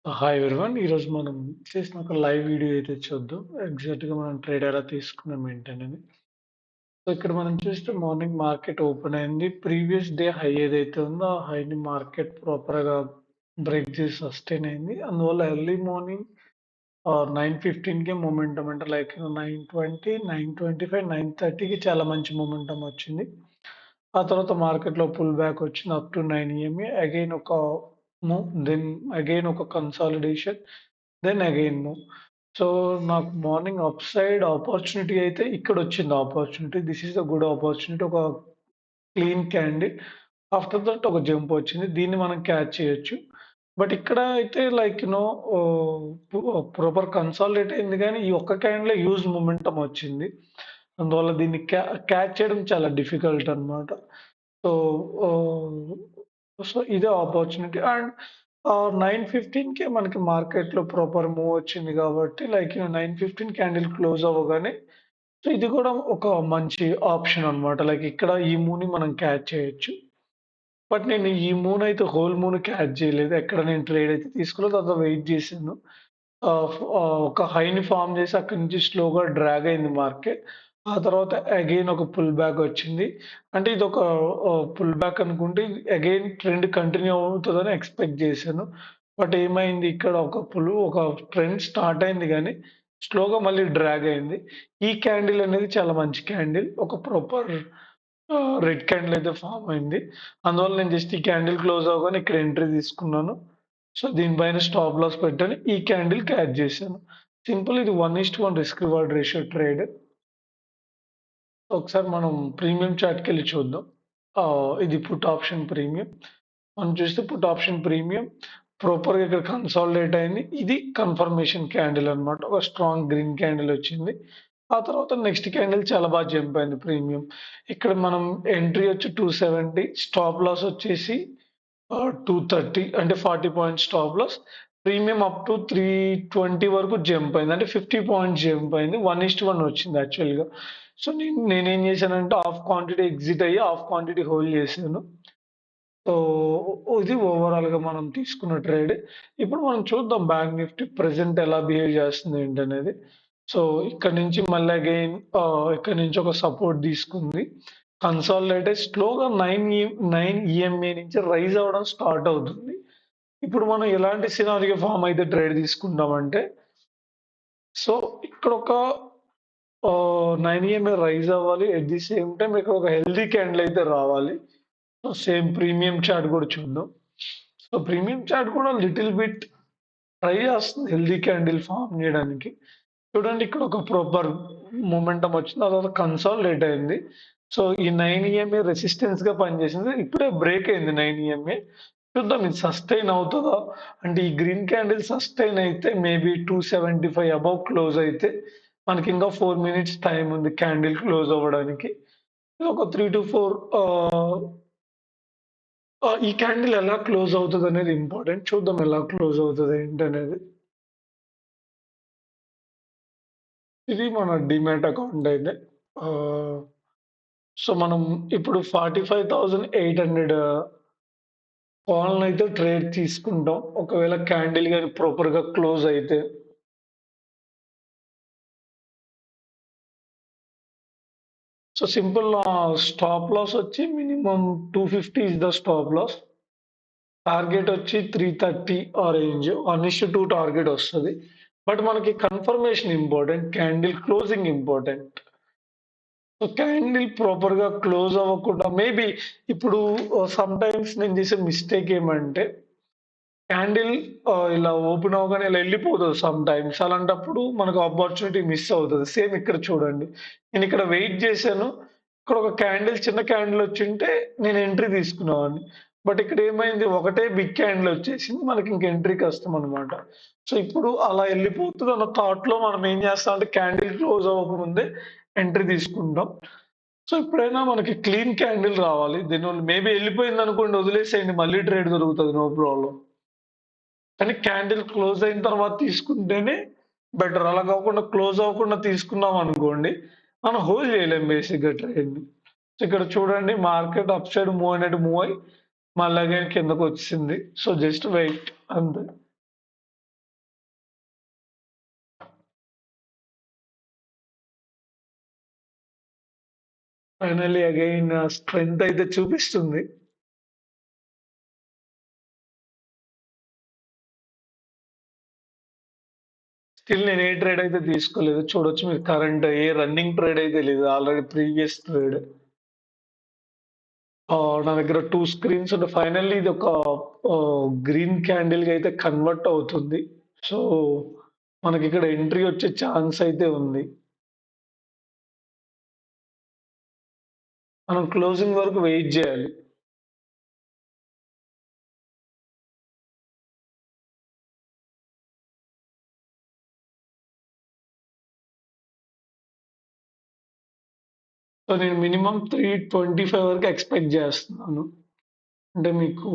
Hi everyone. ఈరోజు మనం చేసిన ఒక లైవ్ వీడియో అయితే చూద్దాం. ఎగ్జాక్ట్‌గా మనం ట్రేడ్ ఎలా తీసుకున్నాం ఏంటనేది. సో, ఇక్కడ మనం చూస్తే మార్నింగ్ మార్కెట్ ఓపెన్ అయింది. ప్రీవియస్ డే హై ఏదైతే ఉందో, ఆ హైని మార్కెట్ ప్రాపర్‌గా బ్రేక్ చేసి సస్టైన్ అయింది. అందువల్ల ఎర్లీ మార్నింగ్ 9:15కే మొమెంటం అంటే లైక్ 9:20, 9:25, 9:30కి చాలా మంచి మొమెంటం వచ్చింది. ఆ తర్వాత మార్కెట్‌లో పుల్ బ్యాక్ వచ్చింది అప్ టు 9 ఈఎంఏ. అగైన్ ఒక మూవ్, దెన్ అగైన్ ఒక consolidation, then again move. So, నాకు మార్నింగ్ అప్ సైడ్ ఆపర్చునిటీ అయితే ఇక్కడొచ్చింది opportunity. This is the good opportunity. ఒక క్లీన్ క్యాండిల్. ఆఫ్టర్ దట్ ఒక జంప్ వచ్చింది. దీన్ని మనం క్యాచ్ చేయొచ్చు. బట్ ఇక్కడ అయితే లైక్ ప్రాపర్ కన్సాలిడేట్ అయింది గానీ, ఈ ఒక్క క్యాండిలే హ్యూజ్ మొమెంటమ్ వచ్చింది. అందువల్ల దీన్ని క్యాచ్ చేయడం చాలా డిఫికల్ట్ అన్నమాట. సో, ఆహ్, సో ఇదే ఆపర్చునిటీ అండ్ 9:15కే మనకి మార్కెట్‌లో ప్రాపర్ మూవ్ వచ్చింది కాబట్టి లైక్ 9:15 క్యాండిల్ క్లోజ్ అవ్వగానే సో ఇది కూడా ఒక మంచి ఆప్షన్ అన్నమాట. లైక్ ఇక్కడ ఈ మూవ్‌ని మనం క్యాచ్ చేయొచ్చు. బట్ నేను ఈ మూవ్‌నయితే హోల్ మూవ్‌ని క్యాచ్ చేయలేదు. ఎక్కడ నేను ట్రేడ్ అయితే తీసుకోలేదు. తర్వాత వెయిట్ చేశాను. ఒక హైని ఫార్మ్ చేసి అక్కడి నుంచి స్లోగా డ్రాగ్ అయింది మార్కెట్. ఆ తర్వాత అగైన్ ఒక పుల్ బ్యాక్ వచ్చింది. అంటే ఇదొక పుల్ బ్యాక్ అనుకుంటే అగైన్ ట్రెండ్ కంటిన్యూ అవుతదని ఎక్స్‌పెక్ట్ చేశాను. బట్ ఏమైంది ఇక్కడ ఒక ట్రెండ్ స్టార్ట్ అయింది గానీ, స్లోగా మళ్ళీ డ్రాగ్ అయింది. ఈ క్యాండిల్ అనేది చాలా మంచి క్యాండిల్. ఒక ప్రాపర్ రెడ్ క్యాండిల్ అయితే ఫార్మ్ అయింది. అందువల్ల నేను జస్ట్ ఈ క్యాండిల్ క్లోజ్ అవ్వగానే ఇక్కడ ఎంట్రీ తీసుకున్నాను. సో, దీనిపైన స్టాప్ లాస్ పెట్టాను. ఈ క్యాండిల్ క్యాచ్ చేశాను. సింపుల్ ఇది 1:1 రిస్క్ రివార్డ్ రేషియో ట్రేడ్. ఒకసారి మనం ప్రీమియం చార్ట్‌కెళ్ళి చూద్దాం. ఇది పుట్ ఆప్షన్ ప్రీమియం. మనం చూస్తే పుట్ ఆప్షన్ ప్రీమియం ప్రాపర్‌గా ఇక్కడ కన్సాలిడేట్ అయింది. ఇది కన్ఫర్మేషన్ క్యాండిల్ అన్నమాట. ఒక స్ట్రాంగ్ గ్రీన్ క్యాండిల్ వచ్చింది. ఆ తర్వాత నెక్స్ట్ క్యాండిల్ చాలా బాగా జంప్ అయింది ప్రీమియం. ఇక్కడ మనం ఎంట్రీ వచ్చి 270, స్టాప్ లాస్ వచ్చేసి 230 అంటే 40 points stop loss. Premium up to 320 వరకు జంప్ అయింది. అంటే 50 పాయింట్స్ జంప్ అయింది. 1:1 వచ్చింది యాక్చువల్‌గా. సో, నేనేం చేశానంటే హాఫ్ క్వాంటిటీ ఎగ్జిట్ అయ్యి హాఫ్ క్వాంటిటీ హోల్డ్ చేశాను. సో, ఇది ఓవరాల్‌గా మనం తీసుకున్న ట్రేడ్. ఇప్పుడు మనం చూద్దాం బ్యాంక్ నిఫ్టీ ప్రెజెంట్ ఎలా బిహేవ్ చేస్తుంది ఏంటనేది. సో, ఇక్కడి నుంచి మళ్ళీ అగైన్ ఇక్కడి నుంచి ఒక సపోర్ట్ తీసుకుంది. కన్సాలిడేట్ అయ్యి స్లోగా 9 ఈఎంఏ నుంచి రైజ్ అవ్వడం స్టార్ట్ అవుతుంది. ఇప్పుడు మనం ఎలాంటి సినారియో ఫార్మ్ అయితే ట్రేడ్ తీసుకుంటామంటే, సో ఇక్కడొక 9 ఈఎంఏ రైజ్ అవ్వాలి. ఎట్ ది సేమ్ టైమ్ ఇక్కడ ఒక హెల్తీ క్యాండిల్ అయితే రావాలి. సో, సేమ్ ప్రీమియం చార్ట్ కూడా చూద్దాం. సో, ప్రీమియం చార్ట్ కూడా లిటిల్ బిట్ ట్రై చేస్తుంది హెల్తీ క్యాండిల్ ఫార్మ్ చేయడానికి. చూడండి ఇక్కడ ఒక ప్రాపర్ మొమెంటమ్ వచ్చింది. ఆ తర్వాత కన్సాలిడేట్ అయింది. సో, ఈ 9 ఈఎంఏ రెసిస్టెన్స్‌గా పనిచేసింది. ఇప్పుడే బ్రేక్ అయింది 9 ఈఎంఏ. చూద్దాం ఇది సస్టైన్ అవుతదా? అంటే ఈ గ్రీన్ క్యాండిల్ సస్టైన్ అయితే మేబీ 275 అబోవ్ క్లోజ్ అయితే మనకింకా 4 మినిట్స్ టైమ్ ఉంది క్యాండిల్ క్లోజ్ అవ్వడానికి. ఒక 3-4 ఈ క్యాండిల్ ఎలా క్లోజ్ అవుతదనేది ఇంపార్టెంట్. చూద్దాం ఎలా క్లోజ్ అవుతది ఏంటనేది. ఇది మన డీమ్యాట్ అకౌంట్ అయితే. ఆహ్, సో, మనం ఇప్పుడు 45,800 కాల్‌నయితే ట్రేడ్ తీసుకుంటాం. ఒకవేళ క్యాండిల్ గాని ప్రాపర్‌గా క్లోజ్ అయితే. సో, సింపుల్ స్టాప్ లాస్ వచ్చి minimum 250 is the stop loss. Target వచ్చి 330 ఆ రేంజ్. 1:2 టార్గెట్ వస్తది. బట్ మనకి confirmation important. Candle closing important. So, candle ప్రాపర్‌గా క్లోజ్ అవ్వకుండా మేబీ ఇప్పుడు సమ్‌టైమ్స్ నేను చేసే మిస్టేక్ ఏమంటే క్యాండిల్ ఇలా ఓపెన్ అవ్వగానే ఇలా ఎళ్ళిపోతది సమ్‌టైమ్స్. అలాంటప్పుడు మనకు ఆపర్చునిటీ మిస్ అవుతది. సేమ్ ఇక్కడ చూడండి. నేనిక్కడ వెయిట్ జేశాను. ఇక్కడ ఒక క్యాండిల్ చిన్న క్యాండిల్ వచ్చుంటే నేను ఎంట్రీ తీసుకునేవాడిని. బట్ ఇక్కడ ఏమైంది ఒకటే బిగ్ క్యాండిల్ వచ్చేసింది. మనకి ఇంక ఎంట్రీ కష్టం అన్నమాట. సో, ఇప్పుడు అలా ఎళ్ళిపోతదన్న థాట్‌లో మనం ఏం చేస్తామంటే క్యాండిల్ క్లోజ్ అవ్వకముందే ఎంట్రీ తీసుకుంటాం. సో, ఎప్పుడైనా మనకి క్లీన్ క్యాండిల్ రావాలి. దీనివల్ల మేబీ ఎళ్ళిపోయిందనుకోండి వదిలేసేయండి. మళ్ళీ ట్రేడ్ దొరుకుతది. No problem. కానీ క్యాండిల్ క్లోజ్ అయిన తర్వాత తీసుకుంటేనే బెటర్. అలా కాకుండా క్లోజ్ అవ్వకుండా తీసుకున్నామనుకోండి, మనం హోల్డ్ చేయలేం బేసిక్‌గా ట్రేడ్‌ని. సో, ఇక్కడ చూడండి మార్కెట్ అప్ సైడ్ మూవ్ అయినట్టు మూవ్ అయ్యి మళ్ళీ అగైన్ కిందకొచ్చేసింది. సో, జస్ట్ వెయిట్ అంతే. ఫైనల్లీ అగైన్ స్ట్రెంగ్త్ అయితే చూపిస్తుంది. స్టిల్ నేను ఏ ట్రేడ్ అయితే తీసుకోలేదు. చూడొచ్చు మీరు కరెంట్ ఏ రన్నింగ్ ట్రేడ్ అయితే లేదు. Already previous trade. నా దగ్గర 2 స్క్రీన్స్ ఉంటే ఫైనల్లీ ఇది ఒక గ్రీన్ క్యాండిల్‌గా అయితే కన్వర్ట్ అవుతుంది. సో, మనకిక్కడ ఎంట్రీ వచ్చే ఛాన్స్ అయితే ఉంది. మనం క్లోజింగ్ వరకు వెయిట్ జేయాలి. సో, నేను మినిమమ్ 325 వరకు ఎక్స్‌పెక్ట్ జేస్తున్నాను. అంటే మీకు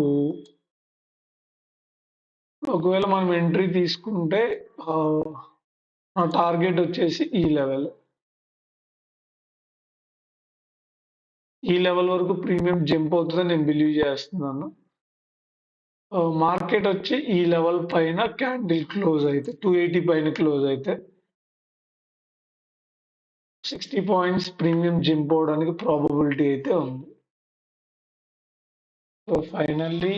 ఒకవేళ మనం ఎంట్రీ తీసుకుంటే ఆహ్, నా టార్గెట్ వచ్చేసి ఈ లెవెల్. ఈ లెవెల్ వరకు ప్రీమియం జంప్ అవుతదని నేను బిలీవ్ జేస్తున్నాను. మార్కెట్ వచ్చి ఈ లెవెల్ పైన క్యాండిల్ క్లోజ్ అయితే 280 పైన క్లోజ్ అయితే 60 పాయింట్స్ ప్రీమియం జంప్ అవ్వడానికి ప్రాబబిలిటీ అయితే ఉంది. సో ఫైనల్లీ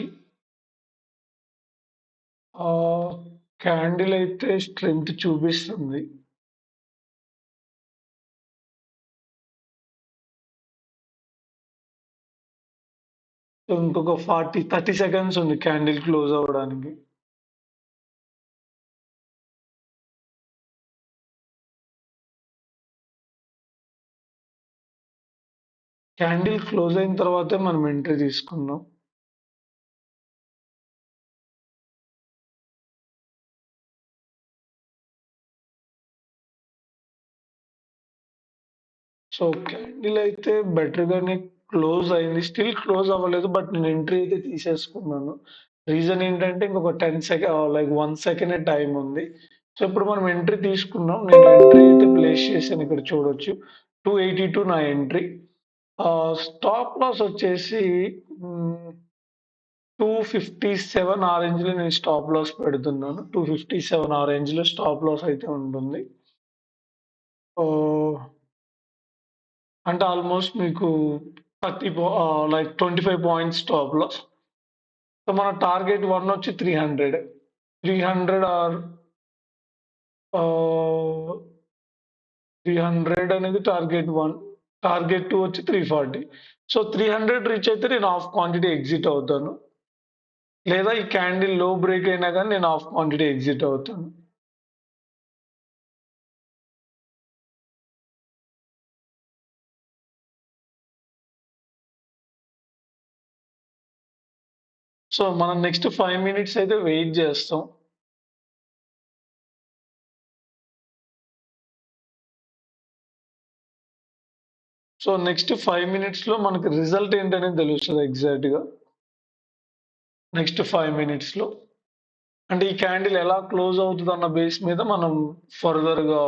క్యాండిల్ అయితే స్ట్రెంగ్త్ చూపిస్తుంది. సో ఇంకొక 30 సెకండ్స్ ఉంది క్యాండిల్ క్లోజ్ అవ్వడానికి. క్యాండిల్ క్లోజ్ అయిన తర్వాతే మనం ఎంట్రీ తీసుకుందాం. సో క్యాండిల్ అయితే బెటర్‌గానే క్లోజ్ అయింది. స్టిల్ క్లోజ్ అవ్వలేదు. బట్ నేను ఎంట్రీ అయితే తీసేసుకున్నాను. రీజన్ ఏంటంటే ఇంకొక 10 లైక్ 1 సెకండే టైమ్ ఉంది. సో ఇప్పుడు మనం ఎంట్రీ తీసుకున్నాం. నేను ఎంట్రీ అయితే ప్లేస్ చేశాను ఇక్కడ చూడొచ్చు. 282 నా ఎంట్రీ. స్టాప్ లాస్ వచ్చేసి 257 ఆ రేంజ్‌లో నేను స్టాప్ లాస్ పెడుతున్నాను. 257 ఆ రేంజ్‌లో స్టాప్ లాస్ అయితే ఉంటుంది. ఓహ్! అంటే ఆల్‌మోస్ట్ మీకు like 25 points stop loss. So మన టార్గెట్ 1 వచ్చి 300. 300 ఆర్ ఆహ్, 300 అనేది టార్గెట్ 1. టార్గెట్ 2 వచ్చి 340. సో 300 రీచ్ అయితే నేను హాఫ్ క్వాంటిటీ ఎగ్జిట్ అవుతాను. లేదా ఈ క్యాండిల్ లో బ్రేక్ అయినా గాని నేను హాఫ్ క్వాంటిటీ ఎగ్జిట్ అవుతాను. సో మనం నెక్స్ట్ 5 మినిట్స్ అయితే వెయిట్ చేస్తాం. సో నెక్స్ట్ 5 మినిట్స్‌లో మనకి రిజల్ట్ ఏంటనేది తెలుస్తది ఎగ్జాక్ట్‌గా. నెక్స్ట్ 5 మినిట్స్‌లో. అంటే ఈ క్యాండిల్ ఎలా క్లోజ్ అవుతదన్న బేస్ మీద మనం ఫర్దర్‌గా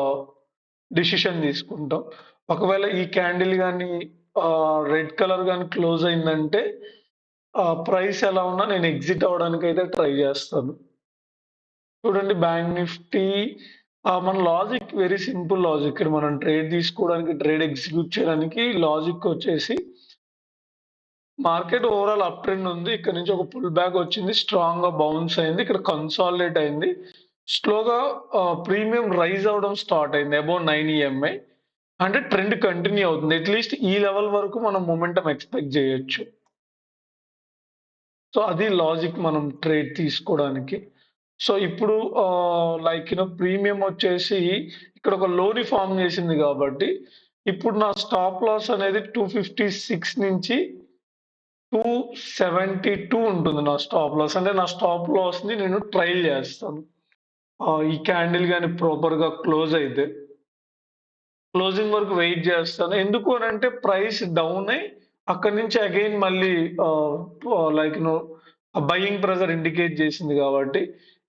డిసిషన్ తీసుకుంటాం. ఒకవేళ ఈ క్యాండిల్ గాని రెడ్ కలర్ గాని క్లోజ్ అయిందంటే ప్రైస్ ఎలా ఉన్నా నేను ఎగ్జిట్ అవ్వడానికైతే ట్రై చేస్తాను. చూడండి బ్యాంక్ నిఫ్టీ మన లాజిక్ వెరీ సింపుల్ లాజిక్. ఇక్కడ మనం ట్రేడ్ తీసుకోవడానికి, ట్రేడ్ ఎగ్జిక్యూట్ చేయడానికి లాజిక్ వచ్చేసి మార్కెట్ ఓవరాల్ అప్ ట్రెండ్ ఉంది. ఇక్కడ నుంచి ఒక పుల్ బ్యాక్ వచ్చింది. స్ట్రాంగ్‌గా బౌన్స్ అయింది. ఇక్కడ కన్సాలిడేట్ అయింది. స్లోగా ప్రీమియం రైజ్ అవ్వడం స్టార్ట్ అయింది. Above 9 EMI. అంటే ట్రెండ్ కంటిన్యూ అవుతుంది. అట్‌లీస్ట్ ఈ లెవెల్ వరకు మనం మొమెంటం ఎక్స్‌పెక్ట్ చేయొచ్చు. సో అది లాజిక్ మనం ట్రేడ్ తీసుకోవడానికి. సో ఇప్పుడు ప్రీమియం వచ్చేసి ఇక్కడ ఒక లోని ఫార్మ్ చేసింది కాబట్టి, ఇప్పుడు నా స్టాప్ లాస్ అనేది 256 నుంచి 272 ఉంటుంది నా స్టాప్ లాస్. అంటే నా స్టాప్ లాస్‌ని నేను ట్రైల్ చేస్తాను. ఈ క్యాండిల్ గాని ప్రాపర్‌గా క్లోజ్ అయితే. క్లోజింగ్ వరకు వెయిట్ చేస్తాను. ఎందుకు అనంటే ప్రైస్ డౌన్ అయ్యి అక్కడి నుంచి అగైన్ మళ్ళీ ఆహ్, like you know buying pressure indicate చేసింది కాబట్టి,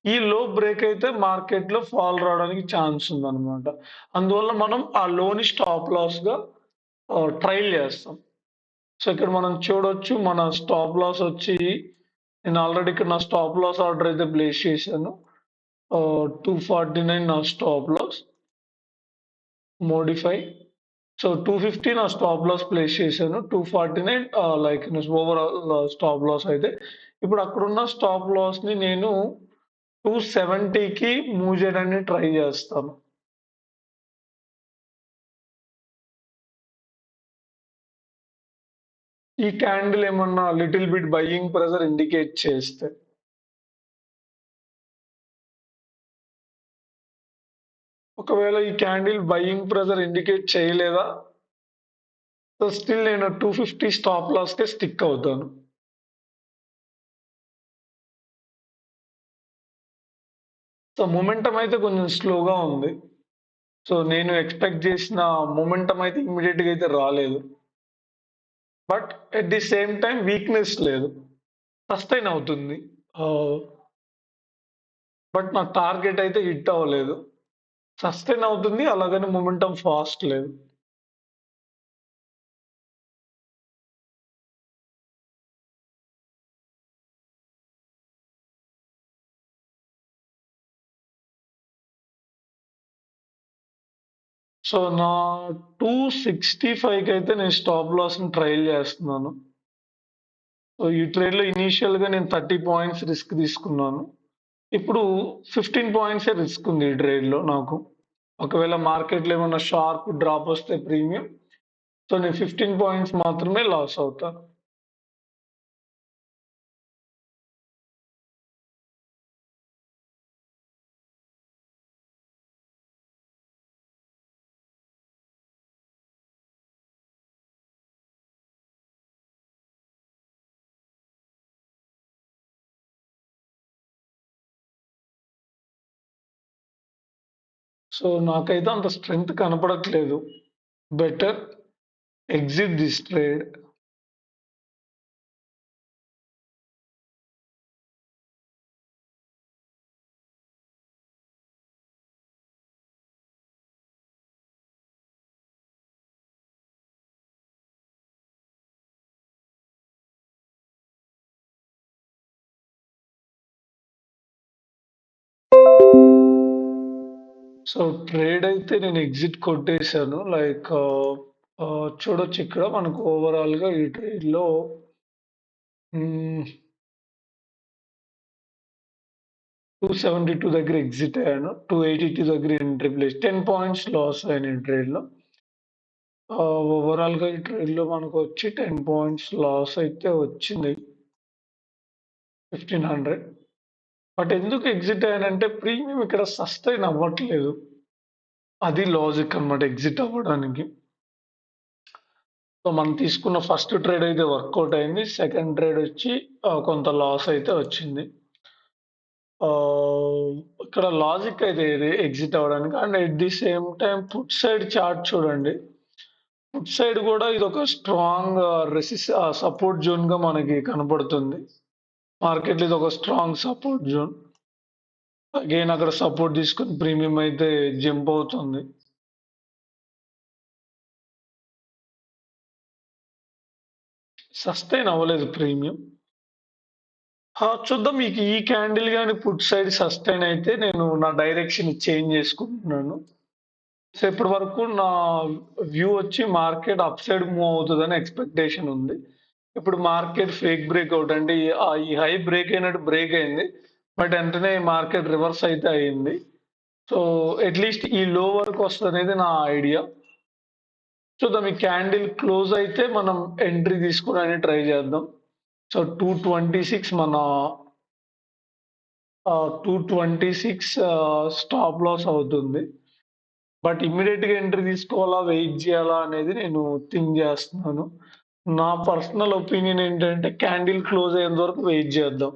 ఈ లో బ్రేక్ అయితే మార్కెట్‌లో ఫాల్ రావడానికి ఛాన్స్ ఉందన్నమాట. అందువల్ల మనం ఆ లోని స్టాప్ లాస్‌గా ట్రైల్ చేస్తాం. సో, ఇక్కడ మనం చూడొచ్చు మన స్టాప్ లాస్ వచ్చి నేను ఆల్రెడీ ఇక్కడ నా స్టాప్ లాస్ ఆర్డర్ అయితే ప్లేస్ చేశాను. 249 నా స్టాప్ లాస్. మోడిఫై. సో 250 నా స్టాప్ లాస్ ప్లేస్ చేశాను. 249 లైక్ ఓవరాల్ స్టాప్ లాస్ అయితే. ఇప్పుడు అక్కడున్న స్టాప్ లాస్‌ని నేను 270కి మూవ్ చేయడానికి ట్రై చేస్తాను. ఈ క్యాండిల్ ఏమన్నా little bit buying pressure indicate చేస్తే. ఒకవేళ ఈ క్యాండిల్ బయింగ్ ప్రెషర్ ఇండికేట్ చేయలేదా? సో స్టిల్ నేను 250 స్టాప్ లాస్‌కే స్టిక్ అవుతాను. సో మొమెంటం అయితే కొంచెం స్లోగా ఉంది. సో నేను ఎక్స్‌పెక్ట్ చేసిన మొమెంటం అయితే ఇమ్మీడియేట్‌గా అయితే రాలేదు. But at the same time weakness లేదు. సస్టైన్ అవుతుంది. ఆహ్, బట్ నా టార్గెట్ అయితే హిట్ అవ్వలేదు. సస్టైన్ అవుతుంది. అలాగని మొమెంటం ఫాస్ట్ లేదు. సో నా 265 కైతే నేను స్టాప్ లాస్‌ని ట్రైల్ చేస్తున్నాను. సో ఈ ట్రేడ్‌లో ఇనీషియల్‌గా నేను 30 పాయింట్స్ రిస్క్ తీసుకున్నాను. ఇప్పుడు 15 పాయింట్సే రిస్క్ ఉంది ఈ ట్రేడ్‌లో నాకు. ఒకవేళ మార్కెట్‌లో ఏమన్నా షార్ప్ డ్రాప్ వస్తే ప్రీమియం, సో నేను 15 పాయింట్స్ మాత్రమే లాస్ అవుతా. సో నాకైతే అంత స్ట్రెంగ్త్ కనపడట్లేదు. Better exit this trade. So trade అయితే నేను ఎగ్జిట్ కొట్టేసాను. లైక్ చూడొచ్చు ఇక్కడ మనకు ఓవరాల్‌గా ఈ ట్రేడ్‌లో హ్మ్. 272 దగ్గర ఎగ్జిట్ అయ్యాను. 282 దగ్గర ఎంట్రీ ప్లేస్. 10 పాయింట్స్ లాస్ అయ్యాను ఈ ట్రేడ్‌లో. ఓవరాల్‌గా ఈ ట్రేడ్‌లో మనకొచ్చి 10 పాయింట్స్ లాస్ అయితే వచ్చింది. 1500. బట్ ఎందుకు ఎగ్జిట్ అయ్యానంటే ప్రీమియం ఇక్కడ సస్టైన్ అవ్వట్లేదు. అది లాజిక్ అన్నమాట ఎగ్జిట్ అవ్వడానికి. సో మనం తీసుకున్న ఫస్ట్ ట్రేడ్ అయితే వర్కౌట్ అయింది. సెకండ్ ట్రేడ్ వచ్చి కొంత లాస్ అయితే వచ్చింది. ఆహ్, ఇక్కడ లాజిక్ అయితే ఇది ఎగ్జిట్ అవ్వడానికి. And at the same time put side chart చూడండి. పుట్ సైడ్ కూడా ఇదొక స్ట్రాంగ్ సపోర్ట్ జోన్‌గా మనకి కనపడుతుంది. మార్కెట్‌లో ఇదొక స్ట్రాంగ్ సపోర్ట్ జోన్. అగైన్ అక్కడ సపోర్ట్ తీసుకొని ప్రీమియం అయితే జంప్ అవుతుంది. సస్టైన్ అవ్వలేదు ప్రీమియం. చూద్దాం మీకు ఈ క్యాండిల్ గాని పుట్ సైడ్ సస్టైన్ అయితే నేను నా డైరెక్షన్ చేంజ్ చేసుకుంటున్నాను. సో ఇప్పటి వరకు నా వ్యూ వచ్చి మార్కెట్ అప్ సైడ్ మూవ్ అవుతదని ఎక్స్‌పెక్టేషన్ ఉంది. ఇప్పుడు మార్కెట్ ఫేక్ బ్రేక్‌ఔట్ అంటే ఈ హై బ్రేక్ అయినట్టు బ్రేక్ అయింది. బట్ వెంటనే మార్కెట్ రివర్స్ అయితే అయింది. సో అట్‌లీస్ట్ ఈ లో వరకు వస్తదనేది నా ఐడియా. చూద్దాం ఈ క్యాండిల్ క్లోజ్ అయితే మనం ఎంట్రీ తీసుకోవడానికి ట్రై చేద్దాం. సో 226 మన 226 స్టాప్ లాస్ అవుతుంది. బట్ ఇమ్మీడియేట్‌గా ఎంట్రీ తీసుకోవాలా? వెయిట్ చేయాలా? అనేది నేను థింక్ చేస్తున్నాను. నా పర్సనల్ ఒపీనియన్ ఏంటంటే క్యాండిల్ క్లోజ్ అయ్యేంత వరకు వెయిట్ చేద్దాం.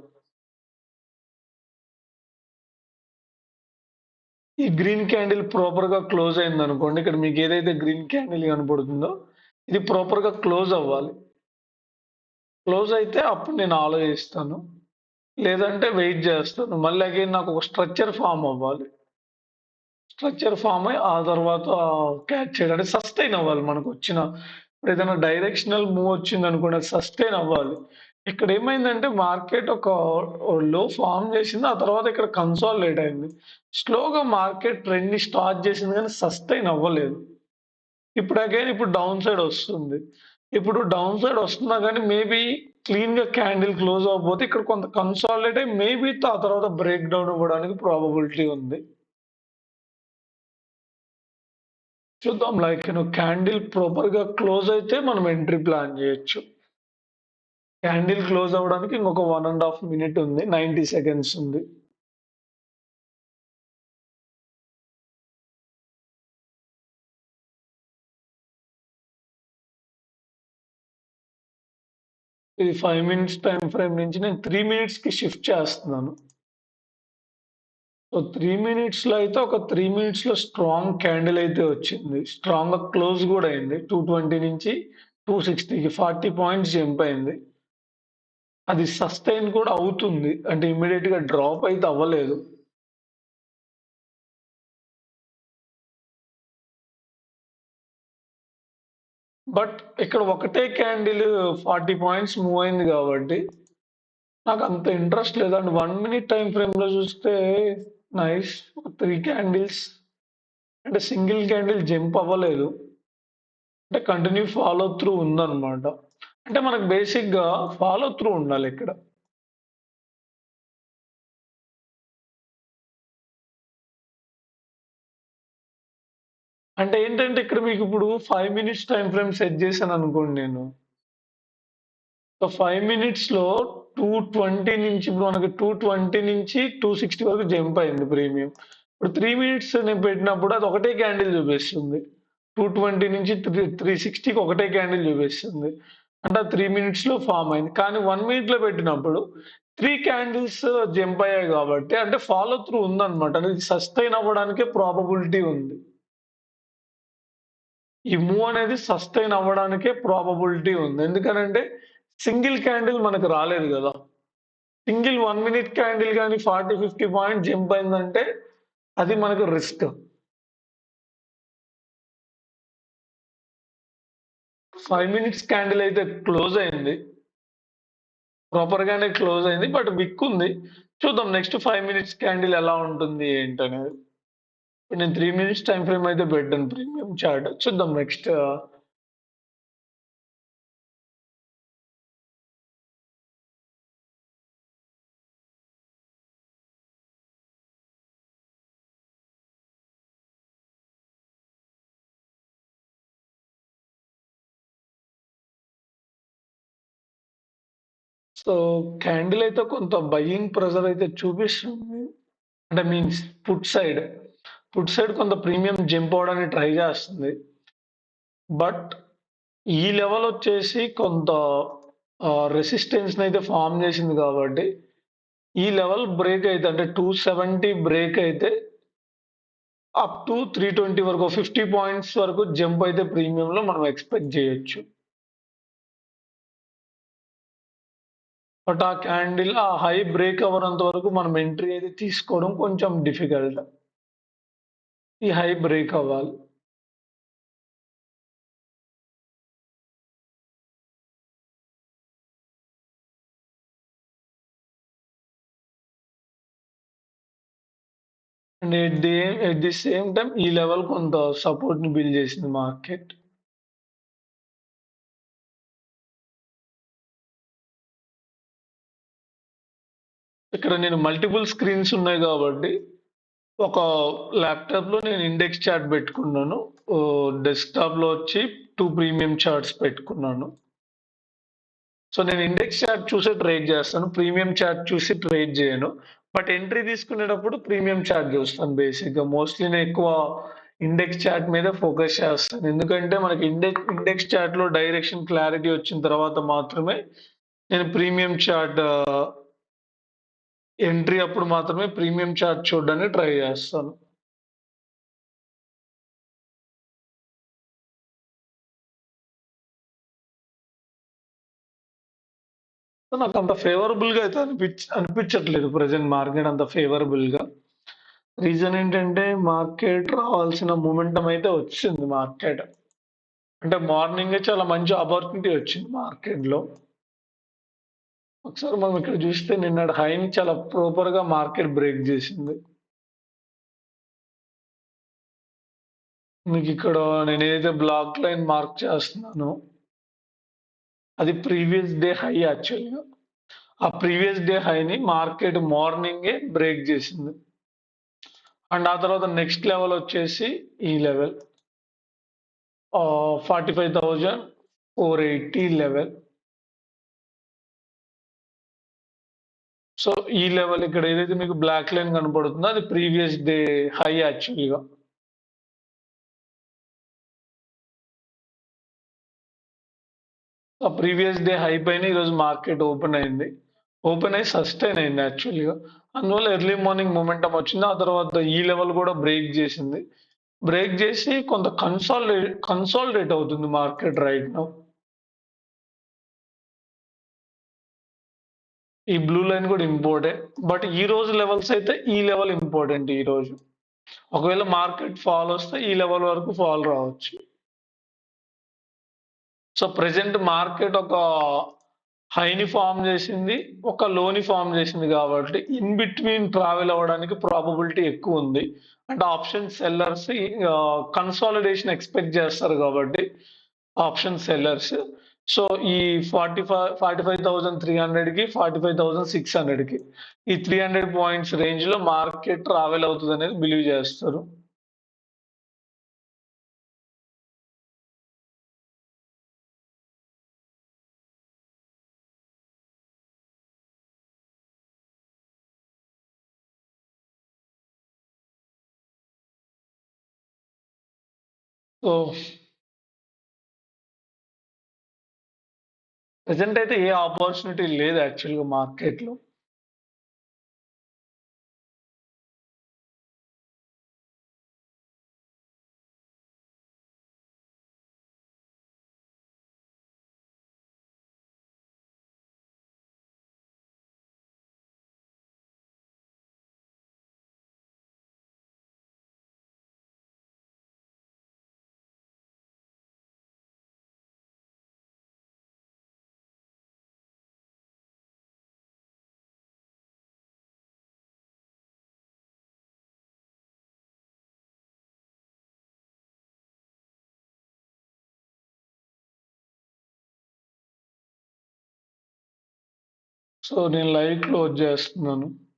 ఈ గ్రీన్ క్యాండిల్ ప్రాపర్‌గా క్లోజ్ అయిందనుకోండి. ఇక్కడ మీకు ఏదైతే గ్రీన్ క్యాండిల్ కనపడుతుందో ఇది ప్రాపర్‌గా క్లోజ్ అవ్వాలి. క్లోజ్ అయితే అప్పుడు నేను ఆలోచిస్తాను. లేదంటే వెయిట్ చేస్తాను. మళ్ళీ అగైన్ నాకు ఒక స్ట్రక్చర్ ఫార్మ్ అవ్వాలి. స్ట్రక్చర్ ఫార్మ్ అయ్యి ఆ తర్వాత క్యాచ్ చేయడానికి సస్టైన్ అవ్వాలి మనకొచ్చిన ఇప్పుడు ఏదైనా డైరెక్షనల్ మూవ్ వచ్చిందనుకోండి అది సస్టైన్ అవ్వాలి. ఇక్కడ ఏమైందంటే మార్కెట్ ఒక లో ఫార్మ్ చేసింది. ఆ తర్వాత ఇక్కడ కన్సాలిడేట్ అయింది. స్లోగా మార్కెట్ ట్రెండ్‌ని స్టార్ట్ చేసింది కానీ సస్టైన్ అవ్వలేదు. ఇప్పుడు అగైన్ ఇప్పుడు డౌన్ సైడ్ వస్తుంది. ఇప్పుడు డౌన్ సైడ్ వస్తున్నా గానీ మేబీ క్లీన్‌గా క్యాండిల్ క్లోజ్ అవ్వకపోతే ఇక్కడ కొంత కన్సాలిడేట్ అయ్యి మేబీ ఆ తర్వాత బ్రేక్ డౌన్ ఇవ్వడానికి ప్రాబబిలిటీ ఉంది. చూద్దాం క్యాండిల్ ప్రాపర్‌గా క్లోజ్ అయితే మనం ఎంట్రీ ప్లాన్ చేయొచ్చు. క్యాండిల్ క్లోజ్ అవ్వడానికి ఇంకొక 1 ½ మినిట్ ఉంది. 90 సెకండ్స్ ఉంది. ఇది 5 మినిట్స్ టైమ్ ఫ్రేమ్ నుంచి నేను 3 మినిట్స్‌కి షిఫ్ట్ చేస్తున్నాను. సో 3 మినిట్స్‌లో అయితే ఒక 3 మినిట్స్‌లో స్ట్రాంగ్ క్యాండిల్ అయితే వచ్చింది. స్ట్రాంగ్‌గా క్లోజ్ గూడా అయింది. 220 నుంచి 260కి 40 పాయింట్స్ జంప్ అయింది. అది సస్టైన్ కూడా అవుతుంది. అంటే ఇమ్మీడియేట్‌గా డ్రాప్ అయితే అవ్వలేదు. బట్ ఇక్కడ ఒకటే క్యాండిల్ 40 పాయింట్స్ మూవ్ అయింది కాబట్టి నాకంత ఇంట్రెస్ట్ లేదు. అండ్ 1 మినిట్ టైమ్ ఫ్రేమ్‌లో చూస్తే నైస్ 3 క్యాండిల్స్ అంటే సింగిల్ క్యాండిల్ జంప్ అవ్వలేదు. అంటే కంటిన్యూ ఫాలో త్రూ ఉందన్నమాట. అంటే మనకు బేసిక్‌గా ఫాలో త్రూ ఉండాలిక్కడ. అంటే ఏంటంటే ఇక్కడ మీకిప్పుడు 5 మినిట్స్ టైమ్ ఫ్రేమ్ సెట్ చేశాననుకోండి నేను. సో 5 మినిట్స్‌లో 220 నుంచి ఇప్పుడు మనకి 220 నుంచి 260 వరకు జంప్ అయింది ప్రీమియం. ఇప్పుడు 3 మినిట్స్ నేను పెట్టినప్పుడు అది ఒకటే క్యాండిల్ చూపిస్తుంది. 220 నుంచి 360కి ఒకటే క్యాండిల్ చూపిస్తుంది. అంటే అది 3 మినిట్స్‌లో ఫార్మ్ అయింది. కానీ 1 మినిట్‌లో పెట్టినప్పుడు 3 క్యాండిల్స్ జంప్ అయ్యాయి కాబట్టి అంటే ఫాలో త్రూ ఉందన్నమాట. అనేది సస్టైన్ అవ్వడానికే ప్రాబబిలిటీ ఉంది. ఈ మూవ్ అనేది సస్టైన్ అవ్వడానికే ప్రాబబిలిటీ ఉంది. ఎందుకనంటే సింగిల్ క్యాండిల్ మనకు రాలేదు గదా! సింగిల్ 1 మినిట్ క్యాండిల్ గాని 40, 50 పాయింట్స్ జంప్ అయిందంటే అది మనకు రిస్క్. 5 మినిట్స్ క్యాండిల్ అయితే క్లోజ్ అయింది. ప్రాపర్‌గానే క్లోజ్ అయింది. బట్ విక్ ఉంది. చూద్దాం నెక్స్ట్ 5 మినిట్స్ క్యాండిల్ ఎలా ఉంటుంది ఏంటనేది. ఇప్పుడు నేను 3 మినిట్స్ టైమ్ ఫ్రేమ్ అయితే పెట్టాను ప్రీమియం చార్ట్. చూద్దాం నెక్స్ట్ సో క్యాండిల్ అయితే కొంత బయింగ్ ప్రెషర్ అయితే చూపిస్తుంది. అంటే means put side. Put side కొంత ప్రీమియం జంప్ అవ్వడానికి ట్రై చేస్తుంది. బట్ ఈ లెవెల్ వచ్చేసి కొంత రెసిస్టెన్స్‌నయితే ఫార్మ్ చేసింది కాబట్టి, ఈ లెవెల్ బ్రేక్ అయితే అంటే 270 బ్రేక్ అయితే అప్ టు 320 వరకు 50 పాయింట్స్ వరకు జంప్ అయితే ప్రీమియంలో మనం ఎక్స్‌పెక్ట్ చేయొచ్చు. బట్ ఆ క్యాండిల్ ఆ హై బ్రేక్ అవ్వనంత వరకు మనం ఎంట్రీ అయితే తీసుకోవడం కొంచెం డిఫికల్ట్. ఈ హై బ్రేక్ అవ్వాలి. And at the same time ఈ లెవెల్ కొంత సపోర్ట్‌ని బిల్డ్ చేసింది మార్కెట్. ఇక్కడ నేను మల్టిపుల్ స్క్రీన్స్ ఉన్నాయి కాబట్టి ఒక ల్యాప్‌టాప్‌లో నేను ఇండెక్స్ చార్ట్ పెట్టుకున్నాను. డెస్క్‌టాప్‌లో వచ్చి 2 ప్రీమియం చార్ట్స్ పెట్టుకున్నాను. సో, నేను ఇండెక్స్ చార్ట్ చూసే ట్రేడ్ చేస్తాను. ప్రీమియం చార్ట్ చూసి ట్రేడ్ చేయను. బట్ ఎంట్రీ తీసుకునేటప్పుడు ప్రీమియం చార్ట్ చూస్తాను బేసిక్‌గా. మోస్ట్‌లీ నేను ఎక్కువ ఇండెక్స్ చార్ట్ మీదే ఫోకస్ చేస్తాను. ఎందుకంటే మనకి ఇండెక్స్ చార్ట్‌లో డైరెక్షన్ క్లారిటీ వచ్చిన తర్వాత మాత్రమే నేను ప్రీమియం చార్ట్ ఎంట్రీ అప్పుడు మాత్రమే ప్రీమియం చార్ట్ చూడడానికి ట్రై చేస్తాను. నాకంత ఫేవరబుల్‌గా అయితే అనిపించట్లేదు ప్రెజెంట్ మార్కెట్ అంత ఫేవరబుల్‌గా. రీజన్ ఏంటంటే మార్కెట్ రావాల్సిన మొమెంటమ్ అయితే వచ్చింది మార్కెట్. అంటే మార్నింగే చాలా మంచి ఆపర్చునిటీ వచ్చింది మార్కెట్‌లో. ఒకసారి మనం ఇక్కడ చూస్తే నిన్నటి హైని చాలా ప్రాపర్‌గా మార్కెట్ బ్రేక్ చేసింది. మీకు ఇక్కడ నేను ఏదైతే బ్లాక్ లైన్ మార్క్ చేస్తున్నానో అది ప్రీవియస్ డే హై యాక్చువల్‌గా. ఆ ప్రీవియస్ డే హైని మార్కెట్ మార్నింగే బ్రేక్ చేసింది. అండ్ ఆ తర్వాత నెక్స్ట్ లెవెల్ వచ్చేసి ఈ లెవెల్ 45,480 లెవెల్. సో, ఈ లెవెల్ ఇక్కడ ఏదైతే మీకు బ్లాక్ లైన్ కనపడుతుందో అది ప్రీవియస్ డే హై యాక్చువల్‌గా. ఆ ప్రీవియస్ డే హై పైన ఈరోజు మార్కెట్ ఓపెన్ అయింది. ఓపెన్ అయ్యి సస్టైన్ అయింది యాక్చువల్‌గా. అందువల్ల ఎర్లీ మార్నింగ్ మొమెంటమ్ వచ్చింది. ఆ తర్వాత ఈ లెవెల్ కూడా బ్రేక్ చేసింది. బ్రేక్ చేసి కొంత కన్సాలిడేట్ అవుతుంది మార్కెట్ రైట్ నౌ. ఈ బ్లూ లైన్ కూడా ఇంపార్టెంట్. బట్ ఈ రోజు లెవెల్స్ అయితే ఈ లెవెల్ ఇంపార్టెంట్ ఈరోజు. ఒకవేళ మార్కెట్ ఫాల్ వస్తే ఈ లెవెల్ వరకు ఫాల్ రావచ్చు. సో, ప్రెజెంట్ మార్కెట్ ఒక హైని ఫార్మ్ చేసింది. ఒక లోని ఫార్మ్ చేసింది కాబట్టి ఇన్ బిట్వీన్ ట్రావెల్ అవ్వడానికి ప్రాబబిలిటీ ఎక్కువుంది. అంటే ఆప్షన్ సెల్లర్స్ కన్సాలిడేషన్ ఎక్స్‌పెక్ట్ చేస్తారు కాబట్టి ఆప్షన్ సెల్లర్స్. సో, ఈ 45,300కి 45,600కి ఈ 300 పాయింట్స్ రేంజ్‌లో మార్కెట్ ట్రావెల్ అవుతదనేది బిలీవ్ చేస్తారు. సో, ప్రెజెంట్ అయితే ఏ ఆపర్చునిటీ లేదు యాక్చువల్‌గా మార్కెట్‌లో. సో, నేను లైవ్ క్లోజ్ చేస్తున్నాను.